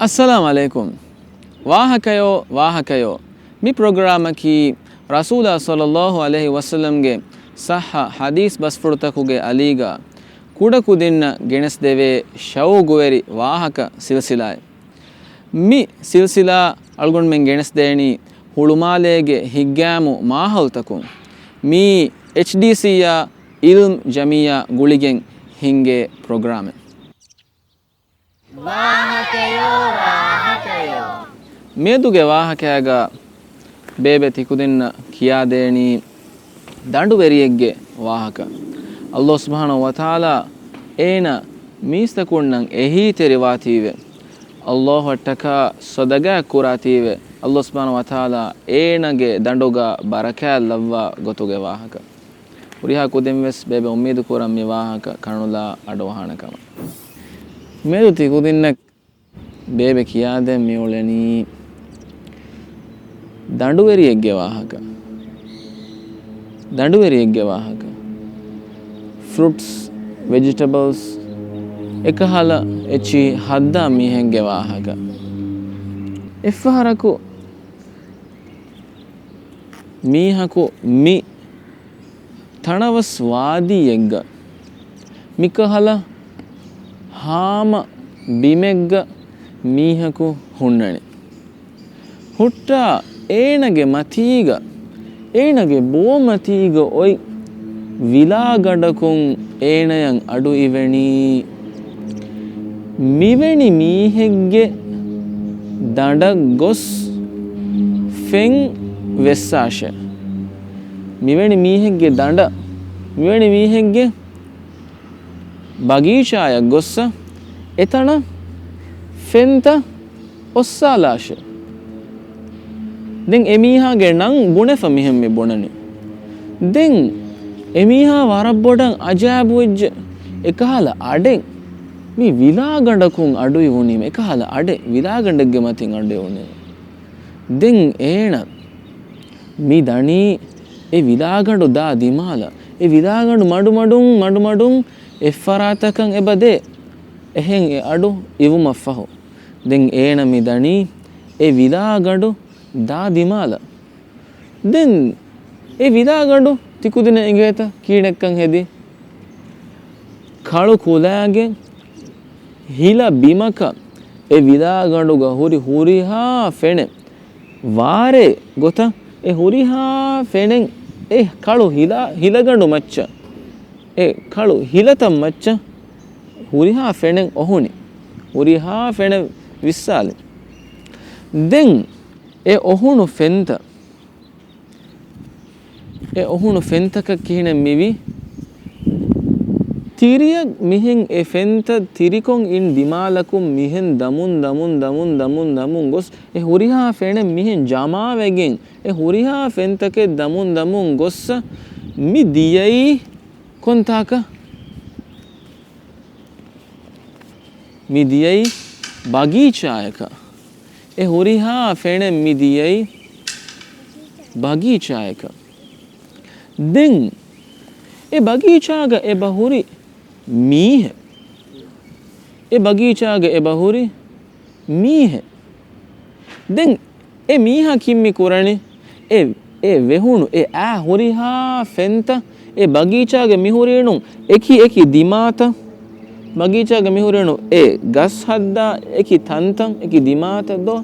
अस्सलाम अलैकुम वाहकयो मी प्रोग्राम की रसूल सल्लल्लाहु अलैहि वसल्लम गे सह हदीस बस्फुड़तकुगे अलीगा कुडकु दिन्न ගෙනස් දෙවේ ශවුගුවරි වාහක සිල්සිලාය මි සිල්සිලා අල්ගොන් මෙන් ගෙනස් දෙණි හුළුමාලේගේ හිග්ගෑමු මාහල්තකුන් මි HDC යා ඉල්ම් ජමියා ගුලිගෙන් හින්ගේ ප්‍රෝග්‍රෑම ವಾಹಕಯೋ ಮೇದುಗೆ ವಾಹಕಯಾಗ ಬೇಬೆ ತಿಕುದಿನ್ನ ಕಿಯಾ ದೇಣಿ ದಂಡುವೆರಿಯೆಗ್ಗೆ ವಾಹಕ ಅಲ್ಲಾಹ್ ಸುಬ್ಹಾನಹು ವ ತಆಲಾ ಏನ ಮೀಸ್ತಕುಣ್ಣಂ ಎಹಿ ತೆರಿವಾತೀವೆ ಅಲ್ಲಾಹ್ ವಟ್ಟಕ ಸದಗ ಕುರಾತೀವೆ ಅಲ್ಲಾಹ್ ಸುಬ್ಹಾನಹು ವ ತಆಲಾ ಏನಗೆ ದಂಡುಗ ಬರಕಾ ಲವ್ವ ಗೊತುಗೆ ವಾಹಕ ಉರಿಹಾ ಕುದೆಂವೆಸ್ ಬೇಬೆ ಉಮ್ಮೀದು ಕುರಂ ಮಿ ವಾಹಕ ಕಣುಲಾ ಅಡವಹಾನಕಮ ಮೇದು ತಿಕುದಿನ್ನ ಬೇಬೆ ಕಿಯಾದೆ ಮಿಯುಳೆನಿ ದಂಡುವೆರಿಯೆಗ್ಗೆ ವಾಹಕ ಫ್ರೂಟ್ಸ್ ವೆಜಿಟೇಬಲ್ಸ್ එකහල එචි හද්දා මිහෙන්ගේ වාහක එෆහරකු මීහකු මි තනවස් වාදී එග්ග මිකහල ಹಾಮ ಬಿಮೆಗ್ಗ ಮೀಹಕು ಹುಣ್ಣಣಿ ಹುಟ್ಟ ಏನಗೆ ಮತೀಗ ಏನಗೆ ಬೋಮತೀಗ ಒಯ್ ವಿಲಾಗಡಕುಂ ಏನಯಂ ಅಡು ಇವೆಣಿ ಮಿವೆಣಿ ಮೀಹೆಗ್ಗೆ ದಂಡ ಗೊಸ್ ಫೆಂಗ್ ವೆಸ್ಸಾಶೆ ಮಿವೆಣಿ ಮೀಹೆಗ್ಗೆ ದಂಡ ಮಿವೆಣಿ ಮೀಹೆಗ್ಗೆ ಬಗೀಚಾಯ ಗೊಸ್ಸ ಎತಣ ಫೆಂತ ಒಸ್ಸಾಲಾಶ ದೆನ್ ಎಮೀಹಾಗೆ ನಂ ಬುಣೆಫ ಮಿಹೆಮ್ಮೆ ಬುಣನಿ ದೆನ್ ಎಮೀಹಾ ವರಬ್ಬೊಡಂ ಅಜಾಬು ಎಜ್ಜ එකහල අඩෙන් මේ විලාගඬකුන් අඩුයි වුණීම එකහල අඩේ විලාගඬගේ මතින් අඩේ වුණේ දෙන් ඒන මේ දණී ඒ විලාගඬු දා දිමාල ඒ විලාගඬු මඩුමඩුන් එෆරාතකන් එබදේ එහෙන් ඒ අඩු ඉවුමෆහු දෙන් ඒන මේ දණී ඒ විලාගඬු දා දිමාල දෙන් ඒ විලාගඬු තිකුදින ඉංගේත කීණෙක්කන් හෙදී කළු කුලෑගේ හිල බිමක ඒ විලාගඬුග හුරිහා ෆෙනෙ වාරේ ගොත ඒ හුරිහා ෆෙනෙන් ඒ කළු හිලගඬු මච්ච ඒ කළු හිලතම් මච්ච හුරිහා ෆෙනෙන් ඔහුනි හුරිහා ෆෙන විස්සාලි දෙන් ඒ ඔහුණු ෆෙන්තක කිහින මිවි තිරිය මිහෙන් ඒ ෆෙන්ත තිරිකොන් ඉන් දිමාලකුම් මිහෙන් දමුන් ගොස් ඒ හුරිහා ෆෙන මිහෙන් ජමාවෙගෙන් ඒ හුරිහා ෆෙන්තකේ දමුන් ගොස්ස මි දියයි කොන්තාක මිදියයි බගීචායක ඒ හුරිහා ෆෙන මිදියයි බගීචායක දෙන් ඒ බගීචාග ඒ බහුරි මීහ ඒ බගීචාග ඒ බහුරි මීහ දෙන් ඒ මීහා කිම්මි කුරණි ඒ වෙහුණු ඒ ඈ හුරිහා ෆෙන්ත ඒ බගීචාගේ මිහුරේණු එකි දිමාත බගීචාගේ මිහුරේණු ඒ ගස් හද්දා එකි තන්තන් එකි දිමාත දෝ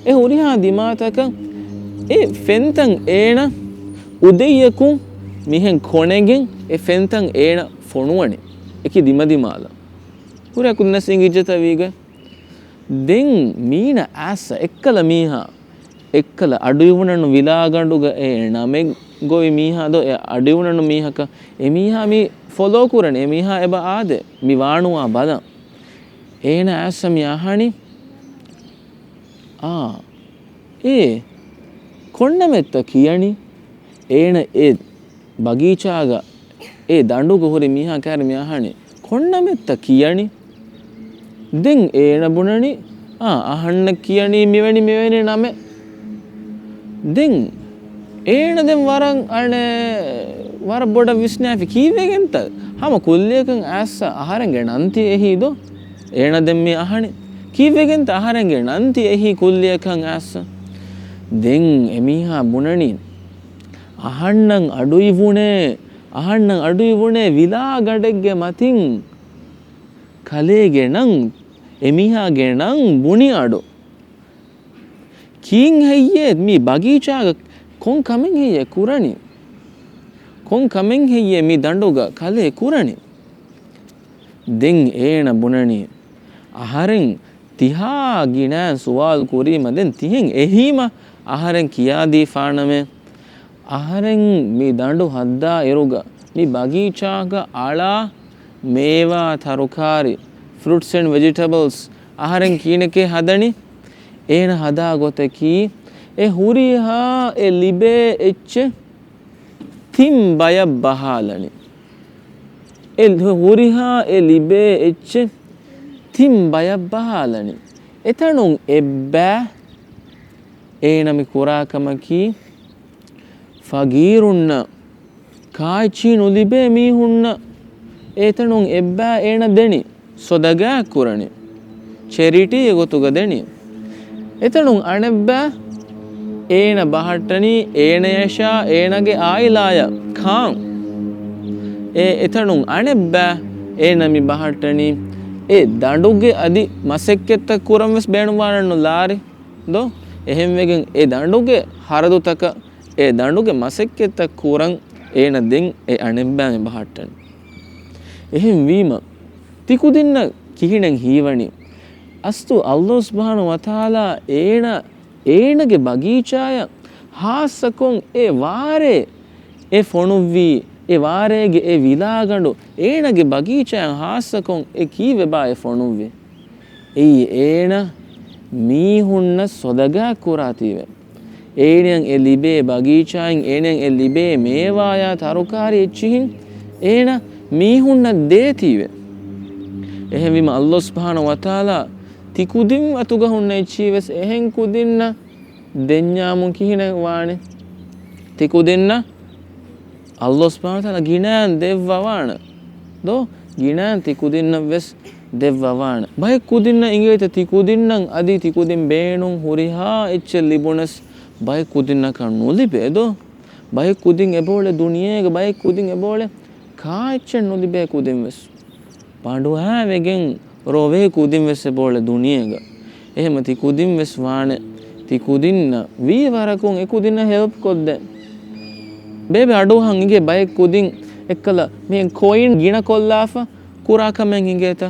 ඒ හුරිහා දිමාතක ඒ ෆෙන්තන් ඒන උදෙයකුන් මිහෙන් කොණෙගෙන් ඒ ෆෙන්තන් ඒන ෆොණුවනි එකි දිමදිමාල හුරියා කුන්නසින් ඉජ්ජත වීග දෙන් මීන ඇස්ස එක්කල මීහා එක්කල අඩුවුණනු විලාගඬුග ඒ නමෙ ගොයි මීහා දෝ ඒ අඩුවුණනු මීහක ඒ මීහා මී ෆොලෝ කුරණ ඒ මීහා එබ ආදේ මි වාණුවා බදන් ඒන ඇස්ස මි අහණි ඒ කොන්නමෙත්ත කියනි ඒන ඒ බගීචාග ඒ දඬුග හොරි මීහා කෑර මි අහණි කොන්නමෙත්ත කියනි දෙන් ඒන බුණනි අහන්න කියනි මෙවැනි නම දෙන් ඒන දෙන් වරන් අනේ වර බොඩ විස්නාෆි කීවෙගෙන්ත හම කුල්ලියකන් ඇස්ස ආහාරෙන් ගෙනන්ති එහිදෝ ඒන දෙන් මේ අහණි කීවෙගෙන් අහරෙන්ගේ නන්ති එහි කුල්ලියකන් ඇස්ස දෙන් එමිහා බුණනි අහන්නන් අඩුයි වුණේ විලා ගඩෙක්ගේ මතින් කලේගේ නං එමිහාගේ නං බුණි අඩු කීන් හෙයියේ මේ බගීචාග කොන් කමෙන් හෙයියේ කුරණි කොන් කමෙන් හෙයියේ මේ දඬුග කලේ කුරණි දෙන් ඒන බුණනි අහරෙන් තිහා ගිනෑ සුවාල් කුරීම දෙන් තිහෙන් එහිම අහරෙන් කියා දී ෆානමේ අහරෙන් මේ දඬු හද්දා එරුග මේ බගීචාග ආලා මේවා තරුකාරි fruits and vegetables අහරෙන් කීනකේ හදනි ඒන හදා ගොතකි ඒ හුරිහා ඒ ලිබේ එච්ච තිම් බය බහාලනි ඒ හුරිහා ඒ ලිබේ එච්ච තිම් බය බහාලනි එතනුන් එබ්බෑ ඒනමි කුරාකමකි ෆගීරුන්න කායිචී නුලිබේ මීහුන්න ඒතනුන් එබ්බෑ ඒන දෙනි සොදගෑ කුරණි චෙරිටි එගොතුග දෙනි එතනුන් අනෙබ්බෑ ඒන බහට්ටනි ඒන යශා ඒනගේ ආයිලාය කාම් එතනුන් අනෙබ්බෑ ඒනමි බහට්ටනි ඒ දඬුගේ අදි මසෙක්කෙත්ත කුරම් වෙස් බේණුවානන්නු ලාරි දෝ එහෙම වෙගෙන් ඒ දඬුගේ හරදුතක ඒ දඬුගේ මසෙක්කෙත්ත කුරන් ඒන දෙන් ඒ අනෙබ්බෑමි බහට්ටනි එහෙම වීම තිකුදින්න කිහිනෙන් හීවණි අස්තු අල්ලාහ් සුබ්හානහු වතාලා ඒනගේ බගීචාය හාස්සකොන් ඒ වාරේ ඒ ෆොනුව්වී ඒ වාරේගේ ඒ විලාගඬු ඒනගේ බගීචායන් හාස්සකොන් ඒ කීවේ බා ඒ ෆොනුව්වේ එයි ඒන මීහුන්න සොදගා කුරාතිවේ ඒනියන් ඒ ලිබේ බගීචායන් ඒනියන් ඒ ලිබේ මේවායා තරුකාරී එච්චිහින් ඒන මීහුන්න දේතිවේ එහෙම වීම අල්ලාහ් සුබ්හානහු වතාලා තිකුදින් අතුගහුන්න එච්චීවස් එහෙන් කුදින්න දෙඤ්ඤාමුන් කිහින වානේ තිකුදින්න අල්ලාහ් සුබ්හානහු වතාලා ගිනෑන් දෙවවාන දෝ ගිනෑන් තිකුදින්න වෙස් දෙවවාන බය කුදින්න ඉංගේත තිකුදින්නම් අදි තිකුදින් බේනුන් හුරිහා එච්ච ලිබුනස් බය කුදින්න කන්නු ලිබේ දෝ බය කුදින් එබෝලේ දුනියේගේ බය කුදින් එබෝලේ කාච්ච නුලිබේ කුදින් වෙස් පාඬු හැවෙගෙන් රෝවේ කුදින් වෙස් එබෝලේ දුනියේගේ එහෙම තිකුදින් වෙස් වානේ තිකුදින්න වී වරකුන් එකුදින්න හෙල්ප් කොද්දේ බේබේ අඩුහන් ඉගේ බය කුදින් එක්කල මේ කොයින් ගින කොල්ලාෆ කුරා කමෙන් ඉගේත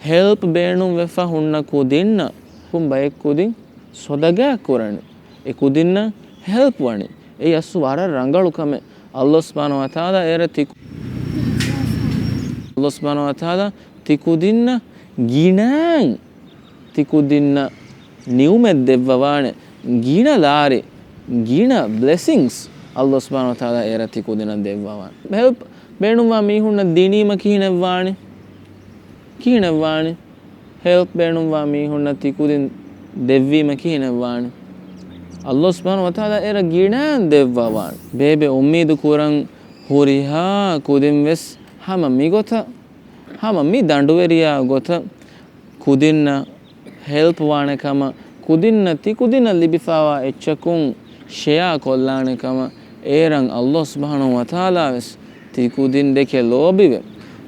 හෙල්ප් බේනුම් වෙෆා හුන්න කුදින්න හුම් බය කුදින් සොදගා කුරණ ඒ කුදින්න හෙල්ප් වණි ඒ අසු වර රංගලු කම අල්ලාහ් සුබ්හානහු වතාලා එර තිකු අල්ලාහ් සුබ්හානහු වතාලා තිකුදින්න ගිනං තිකුදින්න නියුමෙත් දෙවවානේ ගින ලාරි ගින බ්ලෙසිංස් අල්ලාහ් සුබ්හානහු වතාලා එර තිකුදින්න දෙවවාන හෙල්ප් බේනුම්වා මීහුන්න දිනීම කීනවානේ හෙල්ප් බේනුම්වා මීහුන්න තිකුදින් දෙවීම කීනවානේ අල්ලාහ් සුබ්හානහු වතාලා එර ගිනන් දෙවවාන බේබේ උම්මීදු කුරන් හුරිහා කුදින් වෙස් හම මිගොත හම මි දඬුවරියා ගොත කුදින්න හෙල්ප් වානකම කුදින්න තිකුදින්න ලිබිෆාවා එච්චකුන් ෂෙයා කොල්ලානකම ඒරන් අල්ලාහ් සුබ්හානහු වතාලා වෙස් තිකුදින් දෙකේ ලෝබිවේ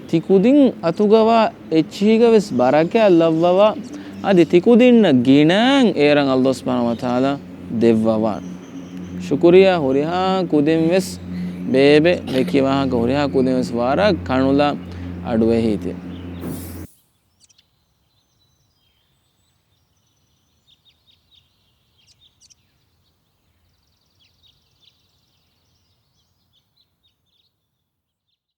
තිකුදින් අතුගවා එච්චීගවෙස් බරකෑ ලව්වවා අදි තිකුදින්න ගිනං ඒරන් අල්ලාහ් සුබ්හානහු වතාලා දෙවවාන් ශුක්‍රියා හොරිහා කුදින් වෙස් බේබේ දෙකිවාහක හොරිහා කුදින් වෙස් වාරක් කණුලා අඩුවේ හිතේ